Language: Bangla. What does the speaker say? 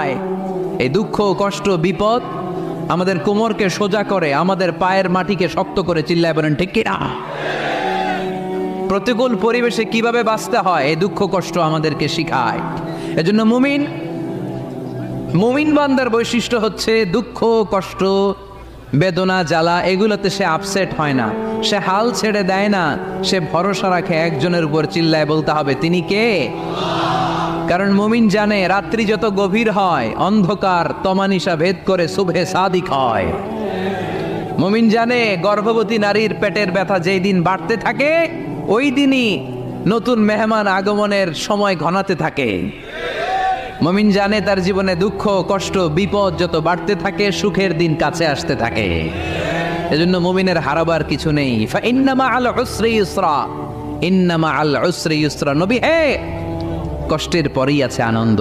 শিখায়। এই দুঃখ, কষ্ট, বিপদ আমাদের কোমরকে সোজা করে, আমাদের পায়ের মাটিকে শক্ত করে। চিল্লায় বলেন ঠিক কিনা? প্রতিকূল পরিবেশে কিভাবে বাঁচতে হয় এই দুঃখ কষ্ট আমাদেরকে শিখায়। এজন্য মুমিন বান্দার বৈশিষ্ট্য হচ্ছে দুঃখ কষ্ট বেদনা জ্বালা এগুলোতে সে আপসেট হয় না, সে হাল ছেড়ে দেয় না, সে ভরসা রাখে একজনের উপর। চিল্লায় বলতে হবে তিনি কে? কারণ মুমিন জানে রাত্রি যত গভীর হয় অন্ধকার তমানিসা ভেদ করে সুবহে সাদিক হয়। মুমিন জানে গর্ভবতী নারীর পেটের ব্যথা যেই দিন বাড়তে থাকে ওই দিনই নতুন মেহমান আগমনের সময় ঘনাতে থাকে। মুমিন জানে তার জীবনে দুঃখ কষ্ট বিপদ যত বাড়তে থাকে সুখের দিন কাছে আসতে থাকে। এজন্য মুমিনের হারাবার কিছু নেই। ফাইন্না মাআল উসরি ইউসরা, ইন্না মাআল উসরি ইউসরা। নবী হে, কষ্টের পরেই আছে আনন্দ।